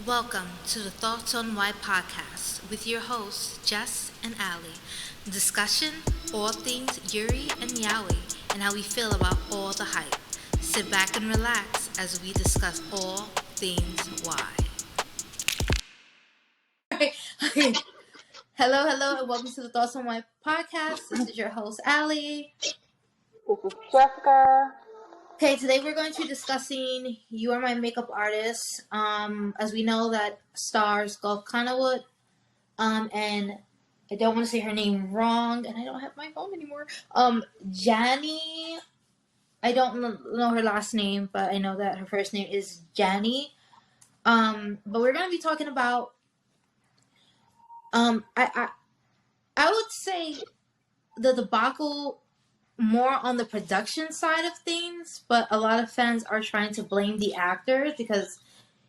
Welcome to the Thoughts on Why podcast with your hosts, Jess and Ali. Discussion, all things Yuri and Yaoi, and how we feel about all the hype. Sit back and relax as we discuss all things why. Okay. Hello, and welcome to the Thoughts on Why podcast. This is your host, Ali. This is Jessica. Okay, today we're going to be discussing You Are My Makeup Artist. As we know that stars Gulf Conowwood, and I don't want to say her name wrong, and I don't have my phone anymore. Jani, I don't know her last name, but I know that her first name is Jani. But we're going to be talking about, I would say the debacle more on the production side of things, but a lot of fans are trying to blame the actors because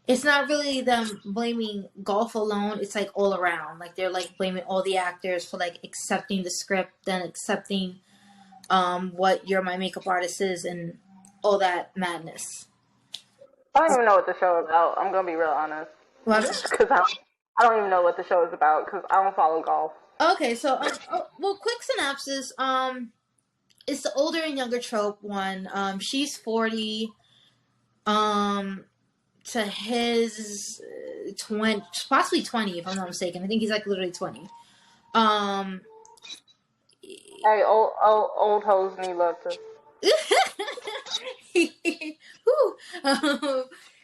it's not really them blaming Golf alone. It's like all around. Like they're like blaming all the actors for like accepting the script and accepting what You're My Makeup Artist is and all that madness. I don't even know what the show is about. I'm gonna be real honest, Well, because I don't even know what the show is about because I don't follow golf. okay, so quick synopsis. It's the older and younger trope one. She's 40. To his 20, possibly 20, if I'm not mistaken. I think he's like literally 20. Um, Hey, old hoes need love too.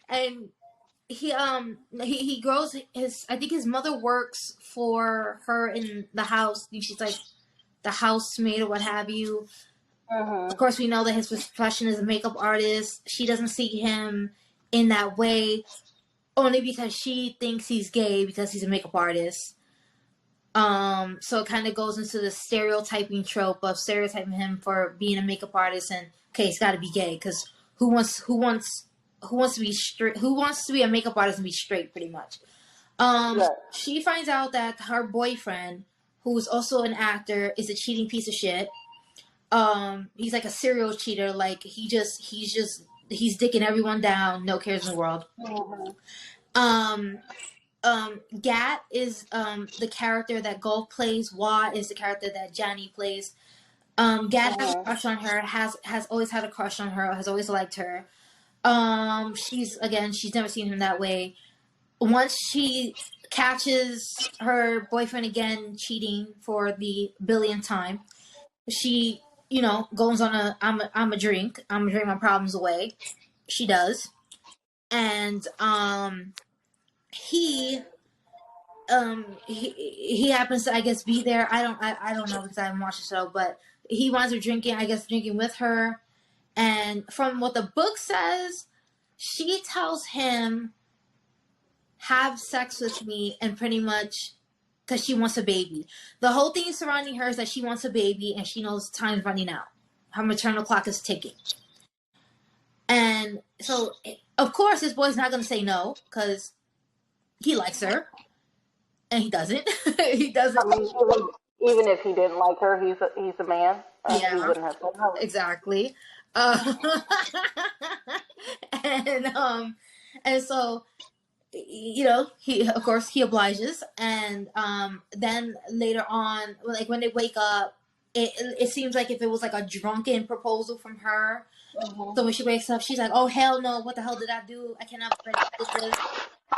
and he grows his. I think his mother works for her in the house. She's like the housemaid or what have you. Of course, we know that his profession is a makeup artist. She doesn't see him in that way only because she thinks he's gay because he's a makeup artist. So it kind of goes into the stereotyping trope of stereotyping him for being a makeup artist and okay, he's got to be gay because who wants to be straight? Who wants to be a makeup artist and be straight? Pretty much. Yeah. She finds out that her boyfriend, who's also an actor, is a cheating piece of shit. He's like a serial cheater. Like he's dicking everyone down. No cares in the world. Gat is the character that Golf plays. Wa is the character that Johnny plays. Gat has a crush on her. Has always had a crush on her. Has always liked her. She's never seen him that way. Once she catches her boyfriend again cheating for the billionth time, she goes on I'm a drink my problems away. She does, and he he happens to I guess be there. I don't know because I haven't watched the show, but he winds up drinking with her, and from what the book says, she tells him have sex with me and pretty much because she wants a baby. The whole thing surrounding her is that she wants a baby and she knows time's running out. Her maternal clock is ticking. And so, of course, this boy's not going to say no because he likes her. And he doesn't. He doesn't. I mean, even if he didn't like her, he's a man. Yeah, he wouldn't have said no. Exactly. And so he of course he obliges, and then later on, like when they wake up, it seems like if it was like a drunken proposal from her. So when she wakes up, she's like, "Oh hell no! What the hell did I do? I cannot prevent this."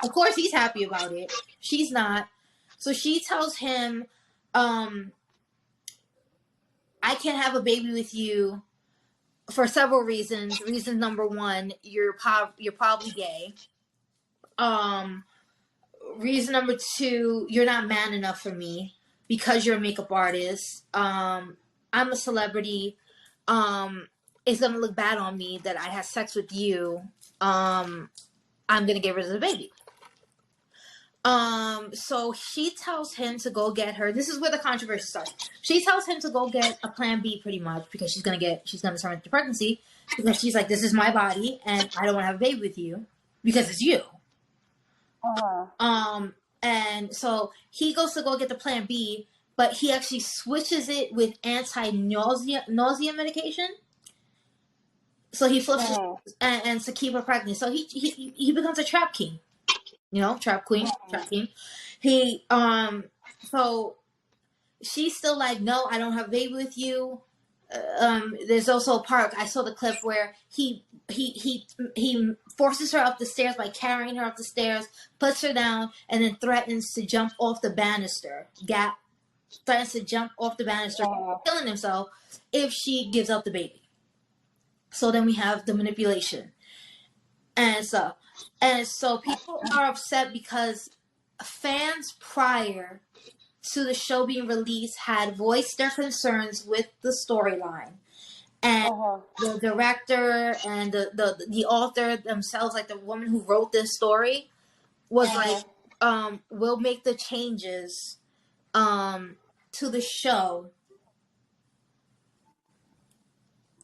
Of course, he's happy about it. She's not. So she tells him, "I can't have a baby with you for several reasons. Reason number one, you're probably gay. Reason number two, you're not man enough for me because you're a makeup artist. I'm a celebrity. It's gonna look bad on me that I had sex with you. I'm gonna get rid of the baby." So she tells him to go get her. This is where the controversy starts. She tells him to go get a plan B pretty much because she's gonna turn into pregnancy because she's like, this is my body and I don't want to have a baby with you because it's you. And so he goes to go get the plan B, but he actually switches it with nausea medication. So he flips and to keep her pregnant. So he becomes a trap king. Trap queen, trap king. He so she's still like, no, I don't have a baby with you. There's also a part I saw the clip where he forces her up the stairs by carrying her up the stairs, puts her down, and then threatens to jump off the banister. Gap threatens to jump off the banister, killing himself if she gives up the baby. So then we have the manipulation, and so people are upset because fans prior to the show being released had voiced their concerns with the storyline, and the director and the author themselves, like the woman who wrote this story, was like, we'll make the changes to the show,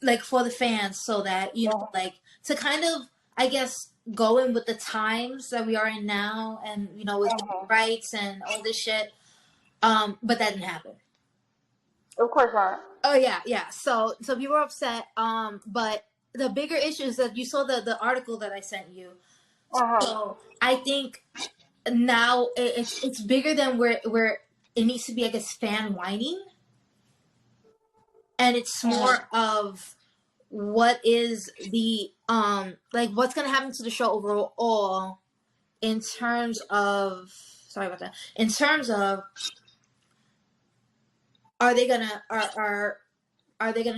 like for the fans, so that like to kind of, I guess, go in with the times that we are in now, and with rights and all this shit. But that didn't happen. Of course not. Oh yeah. So people were upset. But the bigger issue is that you saw the article that I sent you. So I think now it's bigger than where it needs to be, I guess, fan whining, and it's more of what is the like what's gonna happen to the show overall in terms of are they gonna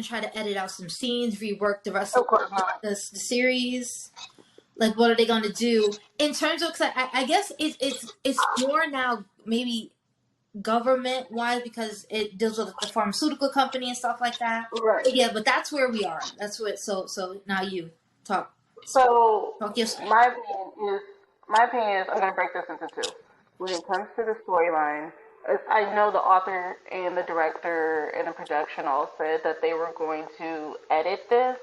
try to edit out some scenes, rework the rest of the series? Like, what are they gonna do in terms of? Cause I guess it's more now maybe government wise, because it deals with the pharmaceutical company and stuff like that. Right. Yeah, but that's where we are. That's what. So now you talk. So talk your my opinion is I'm gonna break this into two. When it comes to the storyline, I know the author and the director and the production all said that they were going to edit this,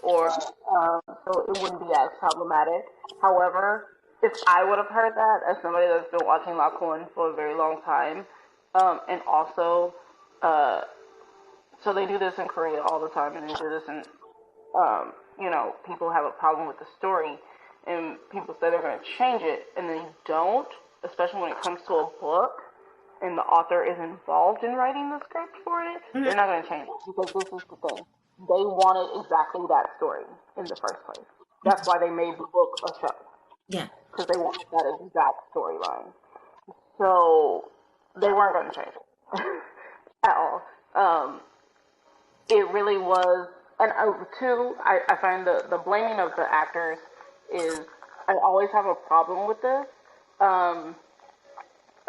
or so it wouldn't be as problematic. However, if I would have heard that as somebody that's been watching La Corne for a very long time, and also, so they do this in Korea all the time, and they do this in, people have a problem with the story, and people say they're going to change it, and they don't, especially when it comes to a book, and the author is involved in writing the script for it, they're not going to change it, because this is the thing. They wanted exactly that story in the first place. That's why they made the book a show. Yeah. Because they wanted that exact storyline. So they weren't going to change it at all. It really was, and two, I find the blaming of the actors is, I always have a problem with this.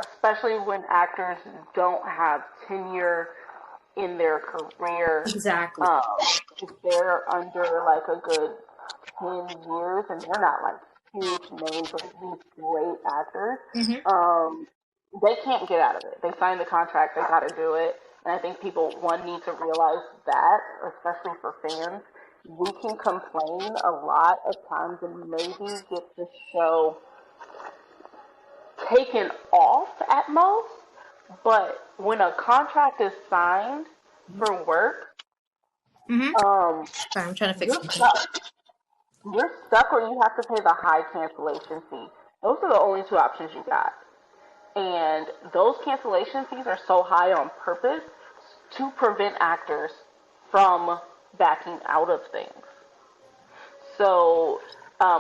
Especially when actors don't have tenure in their career. Exactly. If they're under like a good 10 years and they're not like huge names or these great actors, they can't get out of it. They signed the contract, they got to do it. And I think people, need to realize that, especially for fans. We can complain a lot of times and maybe get the show taken off at most, but when a contract is signed for work, Sorry, I'm trying to fix it. You're stuck, or you have to pay the high cancellation fee. Those are the only two options you got. And those cancellation fees are so high on purpose to prevent actors from backing out of things. So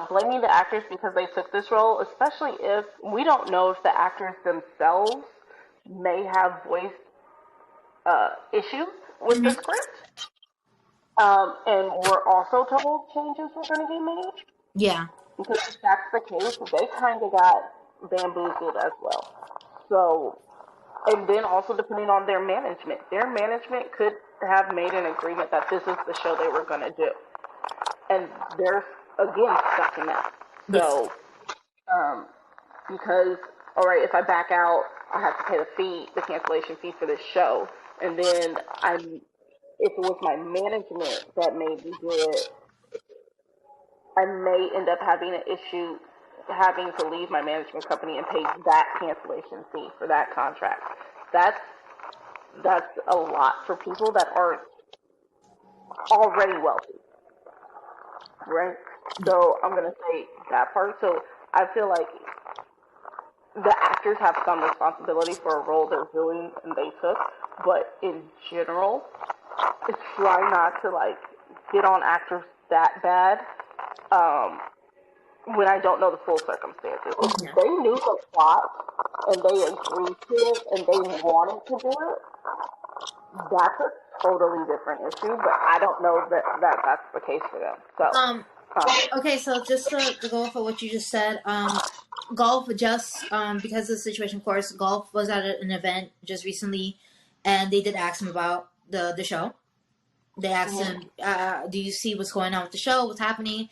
blaming the actors because they took this role, especially if we don't know if the actors themselves may have voiced issues with the script. And we're also told changes were going to be made. Yeah. Because if that's the case, they kind of got bamboozled as well. So, and then also depending on their management could have made an agreement that this is the show they were going to do. And they're, again, stuck in that. So, because, all right, if I back out, I have to pay the cancellation fee for this show. And then if it was my management that made me do it, I may end up having an issue having to leave my management company and pay that cancellation fee for that contract. That's a lot for people that aren't already wealthy, right? So I'm going to say that part. So I feel like the actors have some responsibility for a role they're doing and they took, but in general, try not to like get on actors that bad. When I don't know the full circumstances. If Yeah. they knew the plot and they agreed to it and they wanted to do it, that's a totally different issue. But I don't know that's the case for them. So, Okay, so just to go off of what you just said, Golf just because of the situation, of course, Golf was at an event just recently, and they did ask him about the show. They asked him, "Do you see what's going on with the show? What's happening?"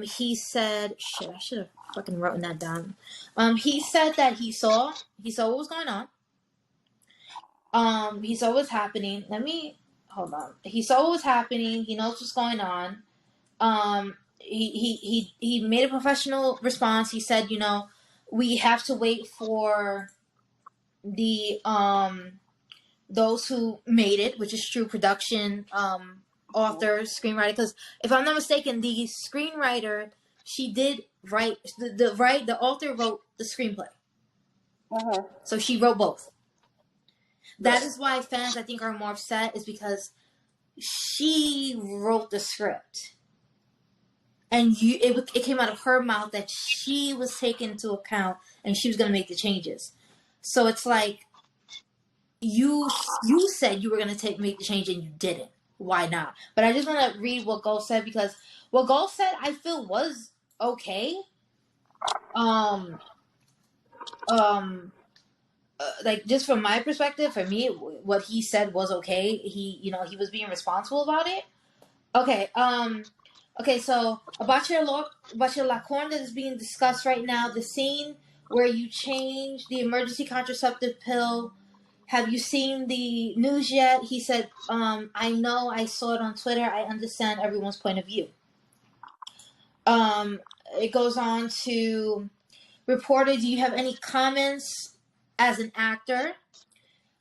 He said, "Shit, I should have fucking written that down." He said that he saw what was going on. He saw what's happening. Let me hold on. He saw what was happening. He knows what's going on. He made a professional response. He said, you know, we have to wait for the those who made it, which is true, production, author, screenwriter. Because if I'm not mistaken, the screenwriter, she did write the author wrote the screenplay. So she wrote both. That is why fans, I think, are more upset, is because she wrote the script. And it came out of her mouth that she was taking into account and she was going to make the changes. So it's like, you said you were going to make the change and you didn't. Why not? But I just want to read what Gold said, because what Gold said, I feel, was okay. Like, just from my perspective, for me, what he said was okay. He was being responsible about it. Okay, okay, so about your Lacorn that is being discussed right now, the scene where you change the emergency contraceptive pill. Have you seen the news yet? He said, I know, I saw it on Twitter. I understand everyone's point of view. It goes on to, reporter, do you have any comments as an actor?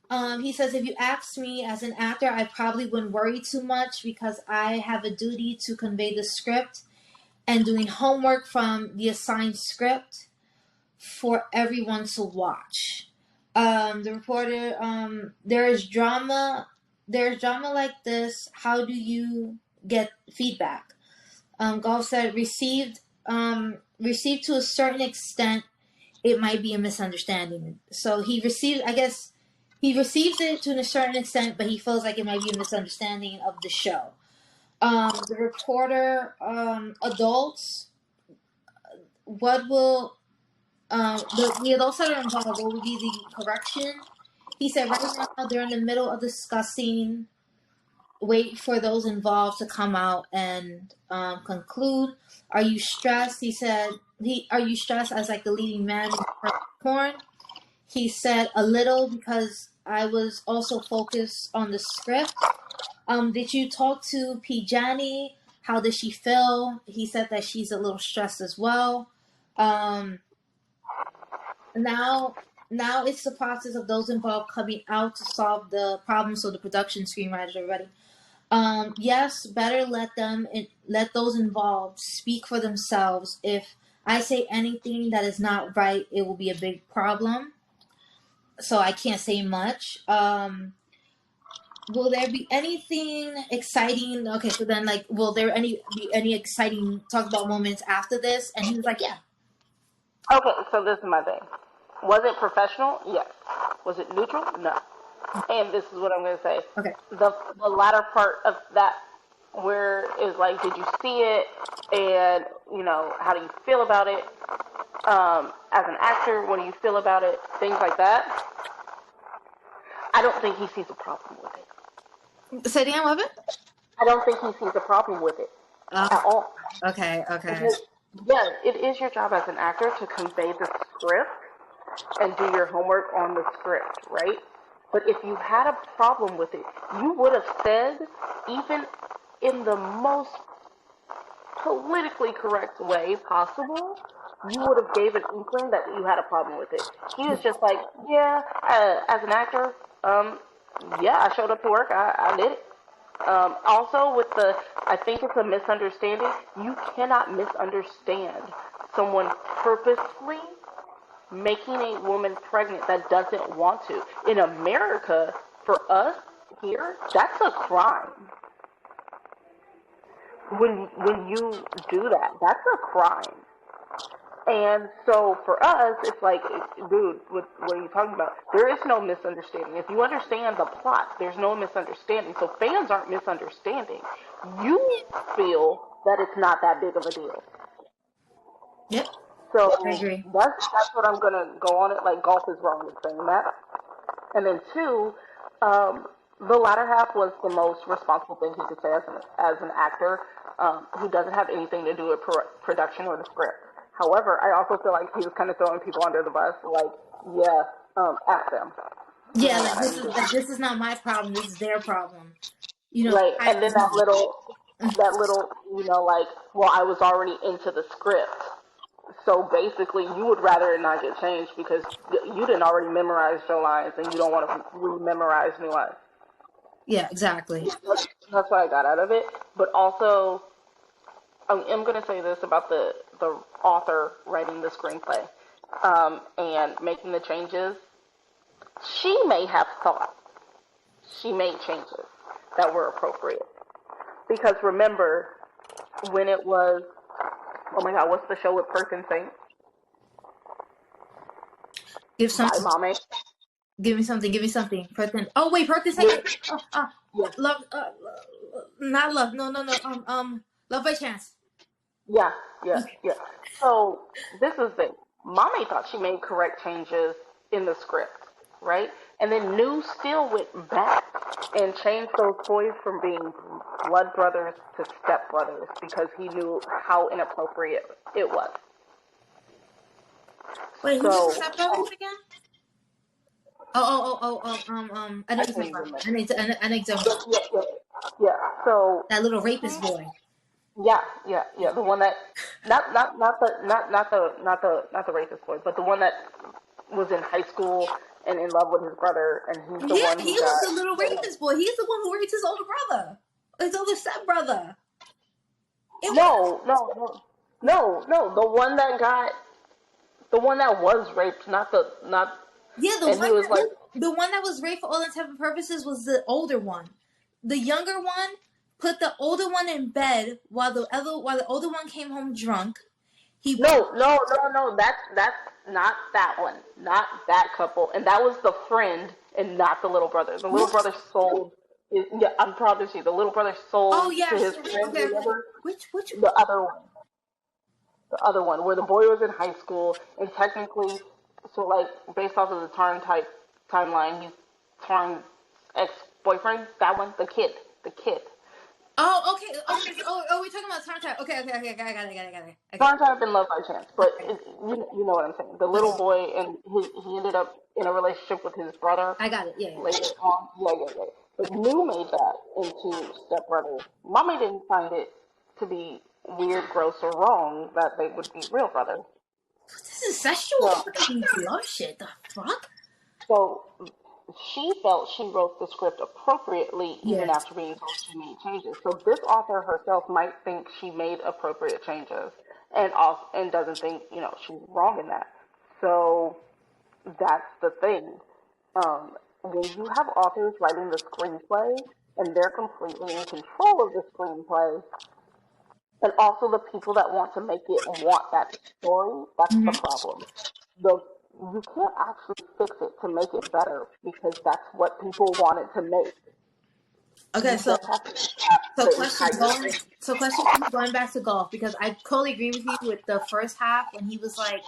He says, if you ask me as an actor, I probably wouldn't worry too much because I have a duty to convey the script and doing homework from the assigned script for everyone to watch. The reporter, there's drama like this. How do you get feedback? Golf said, received to a certain extent, it might be a misunderstanding. So he receives it to a certain extent, but he feels like it might be a misunderstanding of the show. The reporter, adults, what will the adults that are involved, what will be the correction? He said right now they're in the middle of discussing. Wait for those involved to come out and conclude. Are you stressed? He said, are you stressed as like the leading man in porn? He said a little, because I was also focused on the script. Did you talk to Pijani? How did she feel? He said that she's a little stressed as well. Now it's the process of those involved coming out to solve the problem, so the production screenwriters are ready. Yes, better let those involved speak for themselves. If I say anything that is not right, it will be a big problem. So I can't say much. Will there be anything exciting? Okay, so then, like, will there be any exciting talk about moments after this? And he was like, yeah. Okay, so this is my thing. Was it professional? Yes. Was it neutral? No. And this is what I'm going to say. Okay. The latter part of that, where is like, did you see it? And, you know, how do you feel about it? As an actor, what do you feel about it? Things like that. I don't think he sees a problem with it. Say again, what? I don't think he sees a problem with it at all. Okay. Because, yeah, it is your job as an actor to convey the script and do your homework on the script, right? But if you had a problem with it, you would have said, even in the most politically correct way possible, you would have gave an inkling that you had a problem with it. He was just like, yeah, as an actor, yeah, I showed up to work, I did it. Also, with I think it's a misunderstanding. You cannot misunderstand someone purposely making a woman pregnant that doesn't want to. In America, for us here, that's a crime. When you do that, that's a crime. And so for us, it's like, dude, what are you talking about? There is no misunderstanding. If you understand the plot, there's no misunderstanding. So fans aren't misunderstanding. You feel that it's not that big of a deal. Yep. So I agree. that's what I'm gonna go on it. Like, golf is wrong with saying that. And then two, the latter half was the most responsible thing he could say as an actor who doesn't have anything to do with production or the script. However, I also feel like he was kind of throwing people under the bus. Like, yeah, ask them. Yeah, like this is not my problem. This is their problem. You know, Like, and then that little, you know, like, well, I was already into the script. So basically, you would rather it not get changed because you didn't already memorize your lines and you don't want to re-memorize new lines. Yeah, exactly. That's what I got out of it. But also, I'm going to say this about the author writing the screenplay and making the changes. She may have thought she made changes that were appropriate. Because remember, when it was, oh my God, what's the show with Perkins Saint? Give something. Bye, Mommy. Give me something. Give me something. Perkins. Oh wait, Perkins Saint. Yeah. Love. Not love. No. Love by Chance. Yeah. So this is the thing. Mommy thought she made correct changes in the script, right? And then New still went back and changed those boys from being blood brothers to step brothers because he knew how inappropriate it was. Wait, who's the step brothers again? I know you're talking about. I know. Yeah. So That little rapist boy. Yeah. The one that not the racist boy, but the one that was in high school and in love with his brother, and he's the one who he was the little rapist boy. He's the one who raped his older brother, his older stepbrother. No. The one that was raped, The one that was raped for all intents and purposes was the older one. The younger one put the older one in bed while the older one came home drunk. No. That's not that one. Not that couple. And that was the friend and not the little brother. The little brother sold. Yeah, I'm proud to see the little brother sold to his friend. Okay. Which? The other one. The other one, where the boy was in high school, and technically, so like based off of the Tarn type timeline, he's Tarn's ex-boyfriend. That one, the kid. Oh, okay. Oh, we're talking about Tarn type. Okay. I got it. Tarn type in Love by Chance, but you know what I'm saying. The little boy, and he ended up in a relationship with his brother. I got it. Yeah. Later on, yeah. But New made that into stepbrothers. Mommy didn't find it to be weird, gross, or wrong that they would be real brothers. This is sexual fucking love shit. The fuck? So she felt she wrote the script appropriately even after being told she made changes. So this author herself might think she made appropriate changes and doesn't think, she's wrong in that. So that's the thing. When you have authors writing the screenplay and they're completely in control of the screenplay, and also the people that want to make it want that story, that's the problem. You can't actually fix it to make it better because that's what people wanted to make. Okay, question going back to golf, because I totally agree with you with the first half when he was like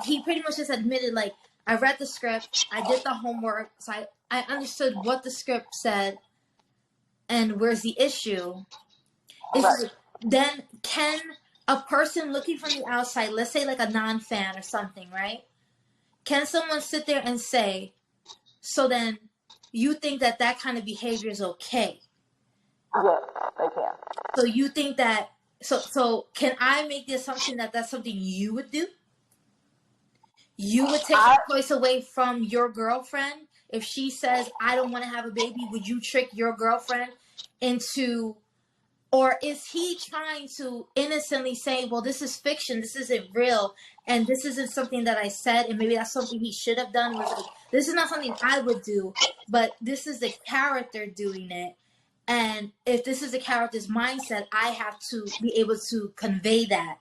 he pretty much just admitted, like, I read the script, I did the homework, so I understood what the script said and where's the issue. Then can a person looking from the outside, let's say like a non-fan or something, right? Can someone sit there and say, so then you think that kind of behavior is okay? Yes, they can. So you think that, so can I make the assumption that that's something you would do? You would take the choice away from your girlfriend? If she says, I don't want to have a baby, would you trick your girlfriend into Or is he trying to innocently say, well, this is fiction, this isn't real, and this isn't something that I said, and maybe that's something he should have done? Was like, this is not something I would do, but this is the character doing it. And if this is the character's mindset, I have to be able to convey that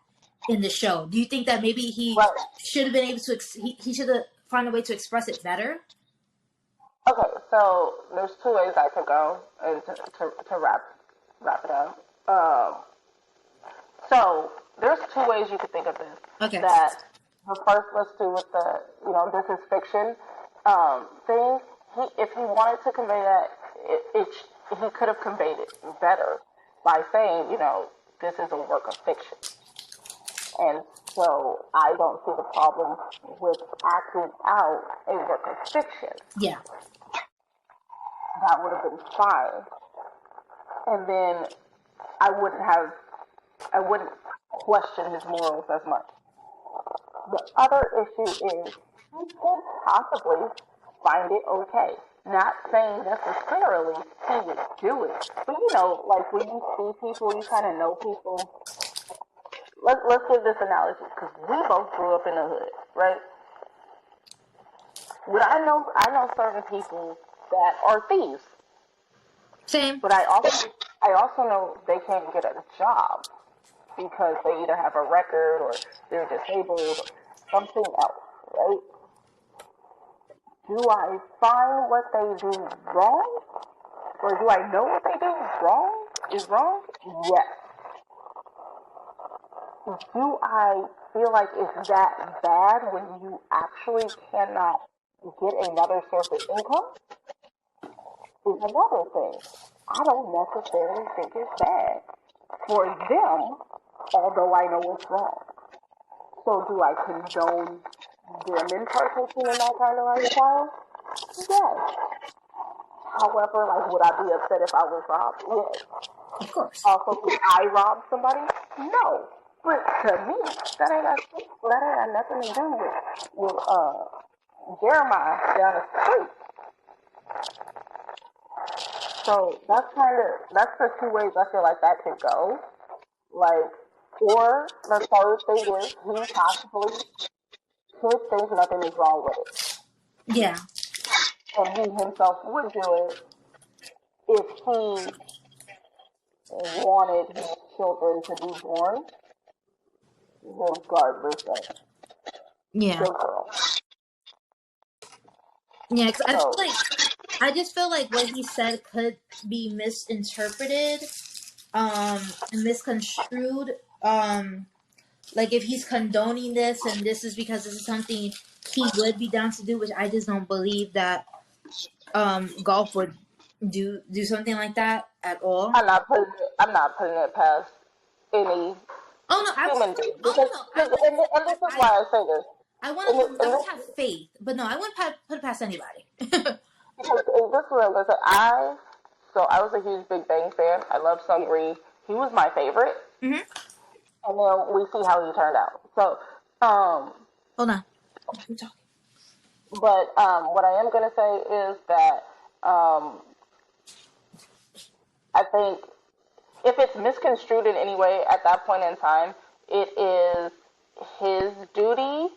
in the show. Do you think that maybe he Right. should have been able to, he should have found a way to express it better? Okay, so there's two ways I could go and to wrap it up. So there's two ways you could think of this. Okay. That the first, let's do with the, this is fiction thing. If he wanted to convey that, he could have conveyed it better by saying, this is a work of fiction. And so I don't see the problem with acting out a work of fiction. Yeah. That would have been fine. And then I wouldn't question his morals as much. The other issue is he could possibly find it okay. Not saying necessarily he would do it. But like when you see people, you kind of know people. Let's give this analogy, because we both grew up in the hood, right? I know certain people that are thieves. Same. But I also know they can't get a job because they either have a record or they're disabled or something else, right? Do I find what they do wrong? Or do I know what they do is wrong? Yes. Do I feel like it's that bad when you actually cannot get another source of income? Is another thing. I don't necessarily think it's bad for them, although I know it's wrong. So do I condone them in partaking in that kind of lifestyle? Yes. However, like, would I be upset if I was robbed? Yes. Of course. Also, would I rob somebody? No. But to me, that ain't got nothing to do with Jeremiah down the street. So that's the two ways I feel like that could go. Like, or the third thing is he possibly could think nothing is wrong with it. Yeah. And he himself would do it if he wanted his children to be born, regardless of Yeah. the girl. Yeah, cause I just feel like what he said could be misinterpreted, and misconstrued. Like if he's condoning this and this is because this is something he would be down to do, which I just don't believe that golf would do something like that at all. I'm not putting it past any human being. And this is why I say this. I want to have faith, but no, I wouldn't put it past anybody. Because in this world, I was a huge Big Bang fan. I love Sungri. He was my favorite. Mm-hmm. And then we see how he turned out. So, hold on. But what I am going to say is that I think if it's misconstrued in any way at that point in time, it is his duty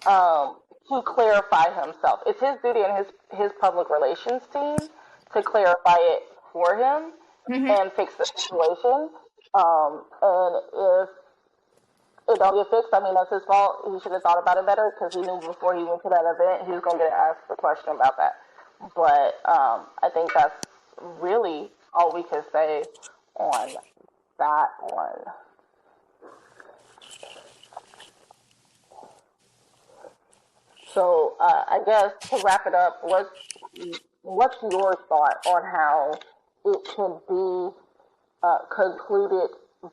to clarify himself. It's his duty and his public relations team to clarify it for him and fix the situation. And if it don't get fixed, I mean, that's his fault. He should have thought about it better because he knew before he went to that event he was going to get asked the question about that. But I think that's really all we can say on that one. So I guess to wrap it up, what's your thought on how it could be concluded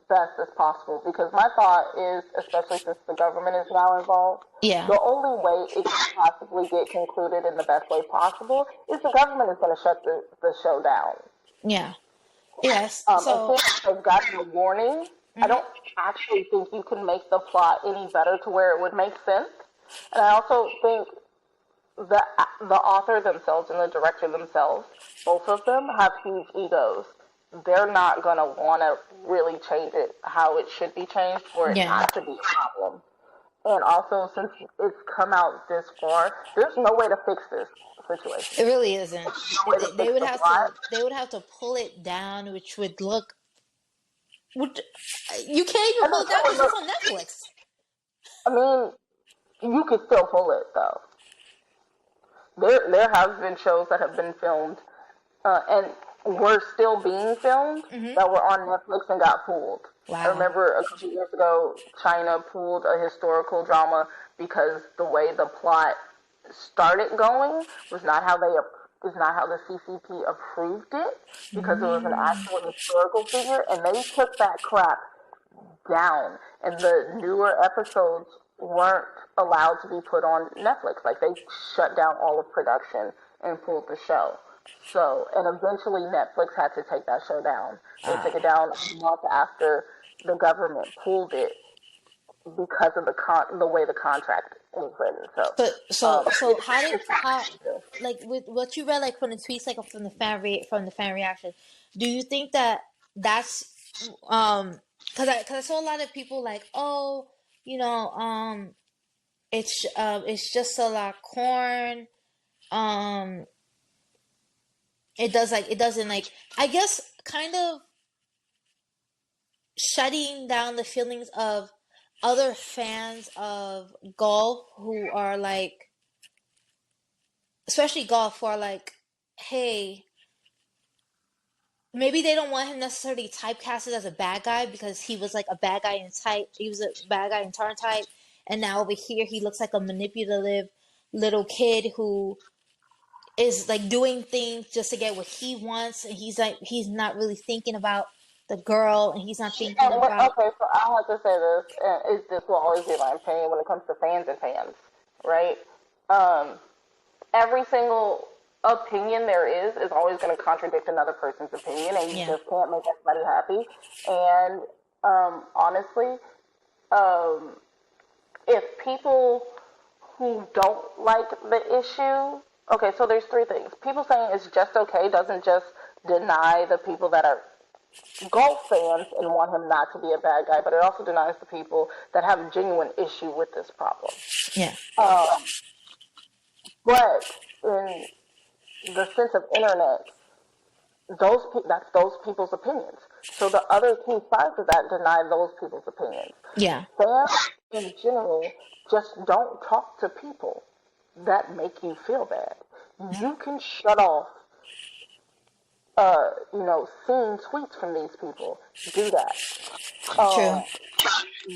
best as possible? Because my thought is, especially since the government is now involved, the only way it can possibly get concluded in the best way possible is the government is going to shut the show down. Yeah. Yes. So if they've gotten a warning, I don't actually think you can make the plot any better to where it would make sense. And I also think the author themselves and the director themselves, both of them have huge egos they're not going to want to really change it how it should be changed for it Yeah. not to be a problem. And also, since it's come out this far, there's no way to fix this situation. It really isn't. There's no way to They fix would the have plot. to. They would have to pull it down, which would look. Would you can't even And pull it down so, because it's look, on Netflix. I mean, you could still pull it though. There have been shows that have been filmed and were still being filmed Hmm. that were on Netflix and got pulled. I Wow. remember a couple years ago, China pulled a historical drama because the way the plot started going was not how the CCP approved it because it was an Mm. actual historical figure, and they took that crap down, and the newer episodes weren't allowed to be put on Netflix. Like they shut down all of production and pulled the show. So, and eventually Netflix had to take that show down. They took it down a month after the government pulled it because of the way the contract was written. So, So how did it's how like with what you read like from the tweets like from the from the fan reaction? Do you think that that's because I saw a lot of people like oh you know it's just a lot corn um it doesn't like I guess kind of shutting down the feelings of other fans of golf who are like especially golf who are like hey maybe they don't want him necessarily typecasted as a bad guy because he was like a bad guy in type he was a bad guy in turn type and now over here he looks like a manipulative little kid who is like doing things just to get what he wants and he's not really thinking about the girl and he's not thinking about Okay, so I have to say this, and this will always be my opinion when it comes to fans and fans, right? Um, every single opinion there is always going to contradict another person's opinion, and you yeah just can't make everybody happy. And honestly, um, if people who don't like the issue, okay, so there's three things. People saying it's just okay doesn't just deny the people that are golf fans and want him not to be a bad guy, but it also denies the people that have a genuine issue with this problem. yeah Um, but in the sense of internet, that's those people's opinions. So the other two sides of that deny those people's opinions. yeah Fans in general just don't talk to people that make you feel bad. You can shut off, seeing tweets from these people. Do that. true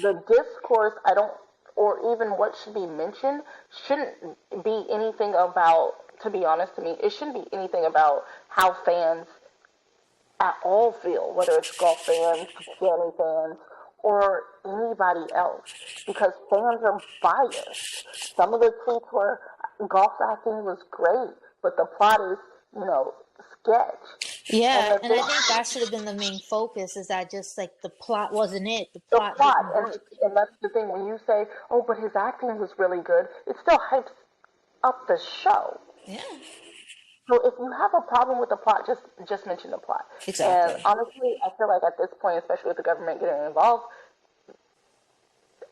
The discourse, I don't, or even what should be mentioned, shouldn't be anything about, to be honest to me, it shouldn't be anything about how fans at all feel, whether it's golf fans, Danny fans, or anybody else, because fans are biased. Some of the tweets were golf acting was great, but the plot is, sketch. And yeah the and thing, I think that should have been the main focus is that just like the plot wasn't it the the plot plot, didn't work and that's the thing. When you say, "Oh, but his acting was really good," it still hypes up the show. yeah So if you have a problem with the plot, just mention the plot. And exactly honestly, I feel like at this point, especially with the government getting involved,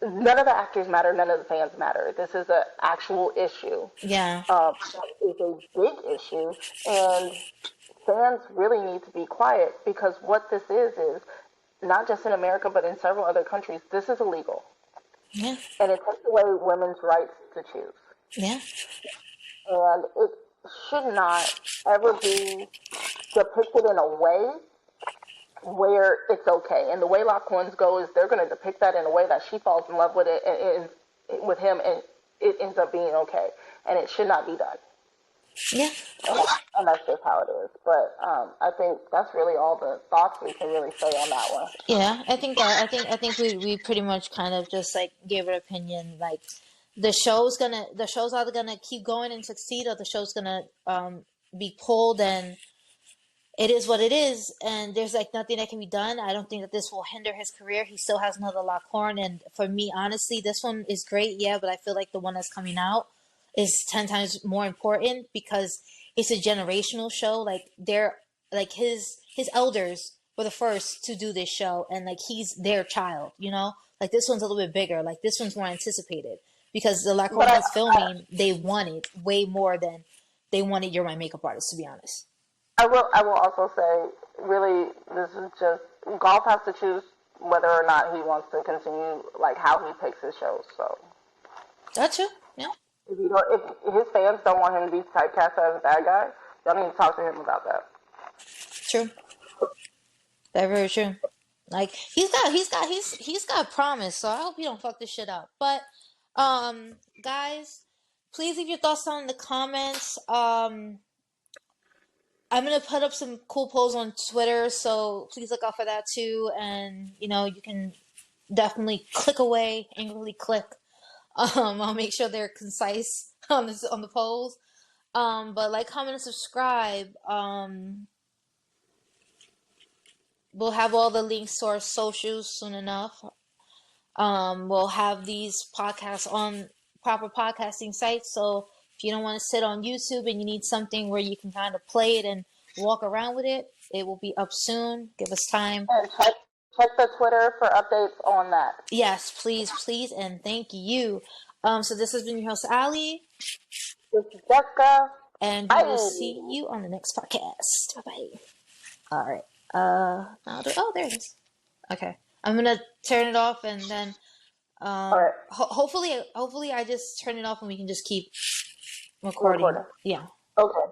none of the actors matter, none of the fans matter. This is an actual issue. yeah That is a big issue, and fans really need to be quiet because what this is not just in America but in several other countries, this is illegal, yeah and it takes away women's rights to choose. yeah And it should not ever be depicted in a way where it's okay. And the way lock ones go is they're going to depict that in a way that she falls in love with it and with him, and it ends up being okay. And it should not be done. yeah And that's just how it is. But I think that's really all the thoughts we can really say on that one. yeah I think we pretty much kind of just like gave an opinion like the show's either gonna keep going and succeed or the show's gonna be pulled and it is what it is and there's like nothing that can be done. I don't think that this will hinder his career. He still has another Lockhorn and for me honestly this one is great, yeah, but I feel like the one that's coming out is 10 times more important because it's a generational show. Like they're like his elders were the first to do this show, and like he's their child, you know. Like this one's a little bit bigger. Like this one's more anticipated because the Black But Romance filming they wanted way more than they wanted You're My Makeup Artist, to be honest. I will also say, really, this is just golf has to choose whether or not he wants to continue, like how he picks his shows. So Gotcha. Yeah. if his fans don't want him to be typecast as a bad guy, y'all need to talk to him about that. True. That's very true. Like he's got promise, so I hope he don't fuck this shit up. But guys, please leave your thoughts down in the comments. I'm gonna put up some cool polls on Twitter, so please look out for that too. And you know, you can definitely click away, angrily click. I'll make sure they're concise on the polls. But like, comment, and subscribe. We'll have all the links to our socials soon enough. We'll have these podcasts on proper podcasting sites. So if you don't want to sit on YouTube and you need something where you can kind of play it and walk around with it, it will be up soon. Give us time. And check the Twitter for updates on that. Yes, please, and thank you. So this has been your host, Ali. This is Jessica. And we will see you on the next podcast. Bye-bye. All right. Oh, there it is. Okay. I'm going to turn it off and then All right. hopefully I just turn it off and we can just keep recording. Yeah. Okay.